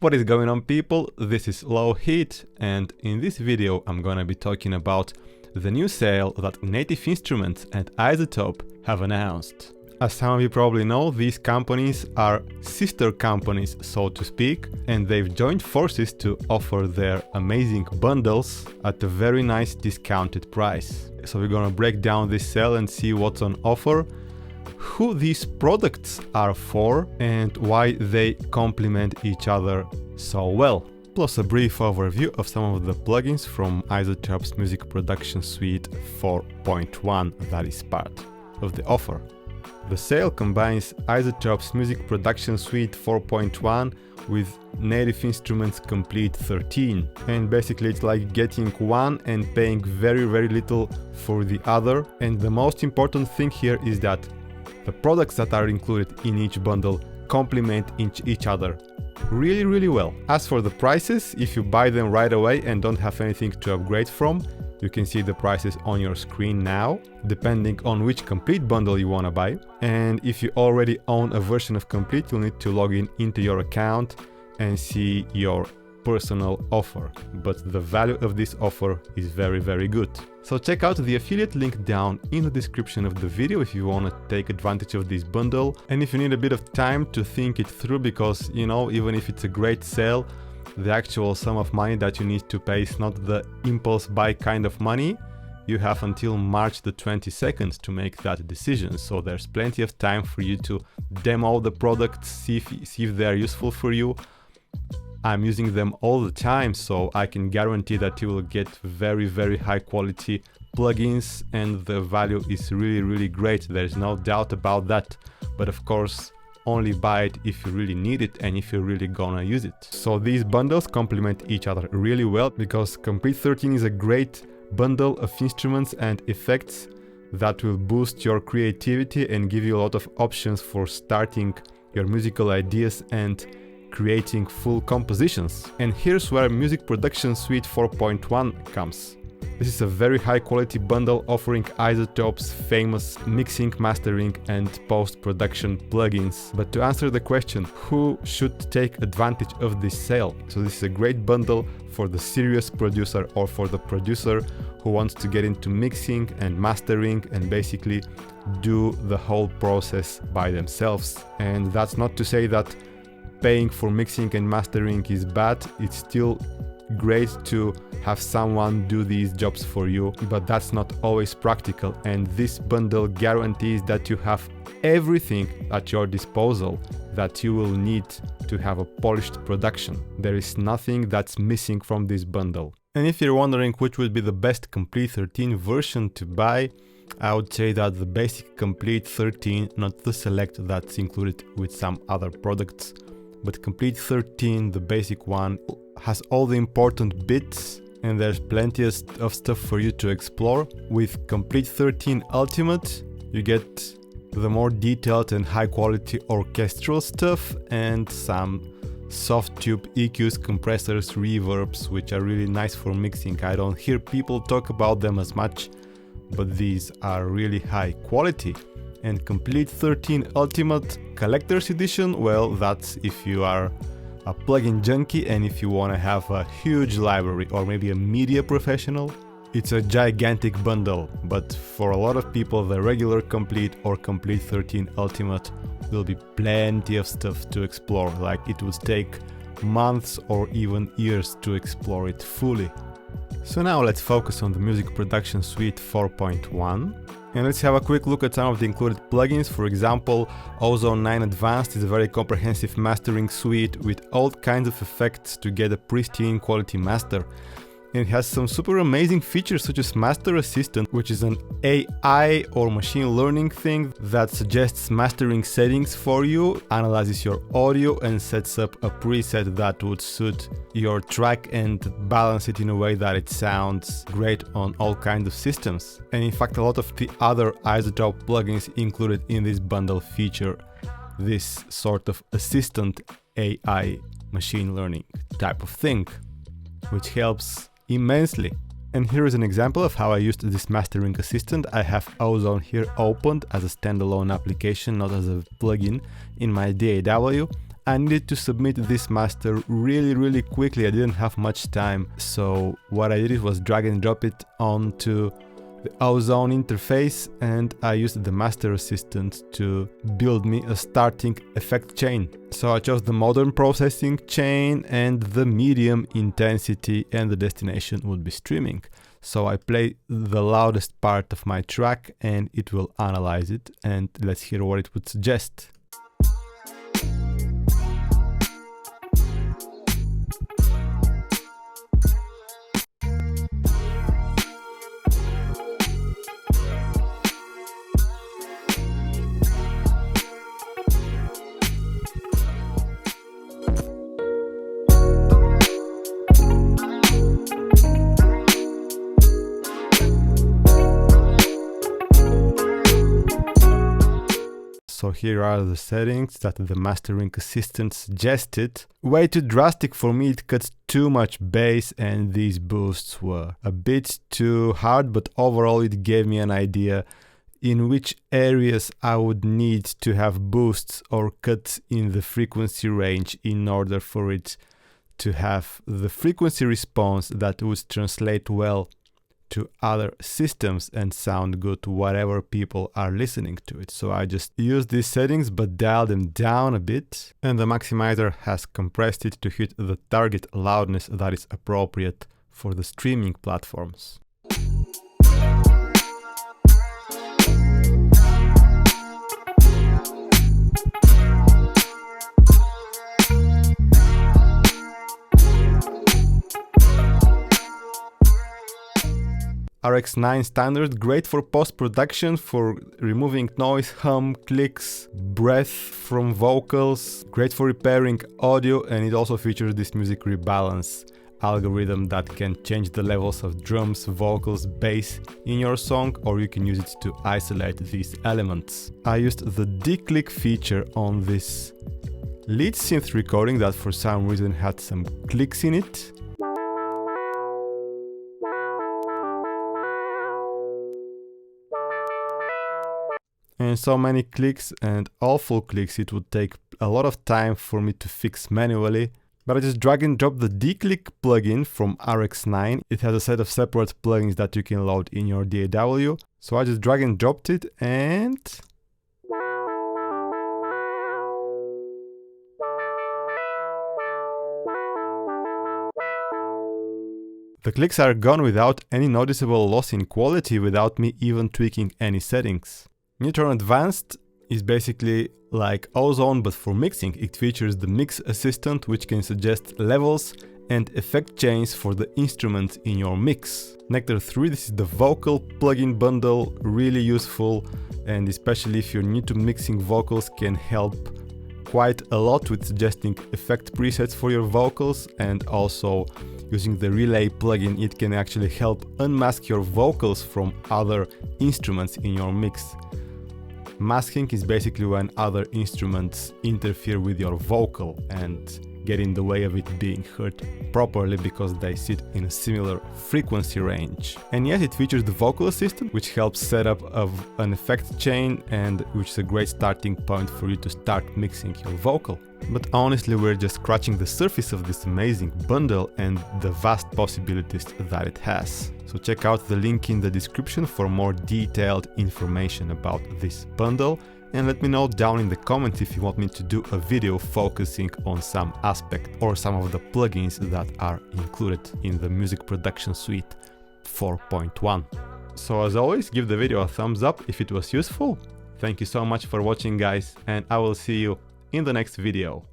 What is going on, people? This is Low Heat, and in this video I'm gonna be talking about the new sale that Native Instruments and iZotope have announced. As some of you probably know, these companies are sister companies, so to speak, and they've joined forces to offer their amazing bundles at a very nice discounted price. So we're gonna break down this sale and see what's on offer, who these products are for, and why they complement each other so well. Plus a brief overview of some of the plugins from iZotope's Music Production Suite 4.1 that is part of the offer. The sale combines iZotope's Music Production Suite 4.1 with Native Instruments Komplete 13, and basically it's like getting one and paying very little for the other. And the most important thing here is that the products that are included in each bundle complement each other really well. As for the prices, if you buy them right away and don't have anything to upgrade from, you can see the prices on your screen now, depending on which Komplete bundle you want to buy. And if you already own a version of Komplete, you'll need to log into your account and see your personal offer. But the value of this offer is very good. So check out the affiliate link down in the description of the video if you want to take advantage of this bundle. And if you need a bit of time to think it through, because, you know, even if it's a great sale, the actual sum of money that you need to pay is not the impulse buy kind of money. You have until March the 22nd to make that decision, so there's plenty of time for you to demo the products, see if they're useful for you. I'm using them all the time, so I can guarantee that you will get very high quality plugins, and the value is really great. There's no doubt about that. But of course, only buy it if you really need it and if you're really gonna use it. So these bundles complement each other really well, because Komplete 13 is a great bundle of instruments and effects that will boost your creativity and give you a lot of options for starting your musical ideas and creating full compositions. And here's where Music Production Suite 4.1 comes. This is a very high quality bundle offering iZotope's famous mixing, mastering and post-production plugins. But to answer the question, who should take advantage of this sale? So this is a great bundle for the serious producer, or for the producer who wants to get into mixing and mastering and basically do the whole process by themselves. And that's not to say that paying for mixing and mastering is bad. It's still great to have someone do these jobs for you, but that's not always practical. And this bundle guarantees that you have everything at your disposal that you will need to have a polished production. There is nothing that's missing from this bundle. And if you're wondering which would be the best Komplete 13 version to buy, I would say that the basic Komplete 13, not the Select that's included with some other products, but Komplete 13, the basic one, has all the important bits, and there's plenty of stuff for you to explore. With Komplete 13 Ultimate, you get the more detailed and high quality orchestral stuff and some soft tube EQs, compressors, reverbs, which are really nice for mixing. I don't hear people talk about them as much, but these are really high quality. And Komplete 13 Ultimate Collector's Edition, well, that's if you are a plugin junkie and if you want to have a huge library, or maybe a media professional. It's a gigantic bundle, but for a lot of people the regular Komplete or Komplete 13 Ultimate will be plenty of stuff to explore. Like, it would take months or even years to explore it fully. So now let's focus on the Music Production Suite 4.1. And let's have a quick look at some of the included plugins. For example, Ozone 9 Advanced is a very comprehensive mastering suite with all kinds of effects to get a pristine quality master. It has some super amazing features such as Master Assistant, which is an AI or machine learning thing that suggests mastering settings for you, analyzes your audio and sets up a preset that would suit your track and balance it in a way that it sounds great on all kinds of systems. And in fact, a lot of the other iZotope plugins included in this bundle feature this sort of assistant AI machine learning type of thing, which helps immensely. And here is an example of how I used this mastering assistant. I have Ozone here opened as a standalone application, not as a plugin in my DAW. I needed to submit this master really quickly. I didn't have much time, so what I did was drag and drop it onto the Ozone interface, and I used the master assistant to build me a starting effect chain. So I chose the modern processing chain and the medium intensity, and the destination would be streaming. So I play the loudest part of my track and it will analyze it, and let's hear what it would suggest. So here are the settings that the mastering assistant suggested. Way too drastic for me, it cuts too much bass, and these boosts were a bit too hard, but overall it gave me an idea in which areas I would need to have boosts or cuts in the frequency range in order for it to have the frequency response that would translate well to other systems and sound good to whatever people are listening to it. So I just used these settings but dialed them down a bit, and the maximizer has compressed it to hit the target loudness that is appropriate for the streaming platforms. RX9 standard, great for post-production, for removing noise, hum, clicks, breath from vocals, great for repairing audio, and it also features this music rebalance algorithm that can change the levels of drums, vocals, bass in your song, or you can use it to isolate these elements. I used the declick feature on this lead synth recording that for some reason had some clicks in it. And so many clicks and awful clicks, it would take a lot of time for me to fix manually. But I just drag and drop the declick plugin from RX9. It has a set of separate plugins that you can load in your DAW. So I just drag and dropped it, and the clicks are gone without any noticeable loss in quality, without me even tweaking any settings. Neutron Advanced is basically like Ozone but for mixing. It features the mix assistant, which can suggest levels and effect chains for the instruments in your mix. Nectar 3, this is the vocal plugin bundle, really useful, and especially if you're new to mixing vocals, can help quite a lot with suggesting effect presets for your vocals, and also using the relay plugin, it can actually help unmask your vocals from other instruments in your mix. Masking is basically when other instruments interfere with your vocal and get in the way of it being heard properly because they sit in a similar frequency range. And yes, it features the vocal assistant, which helps set up an effect chain, and which is a great starting point for you to start mixing your vocal. But honestly, we're just scratching the surface of this amazing bundle and the vast possibilities that it has. So check out the link in the description for more detailed information about this bundle, and let me know down in the comments if you want me to do a video focusing on some aspect or some of the plugins that are included in the Music Production Suite 4.1. So as always, give the video a thumbs up if it was useful. Thank you so much for watching, guys, and I will see you in the next video.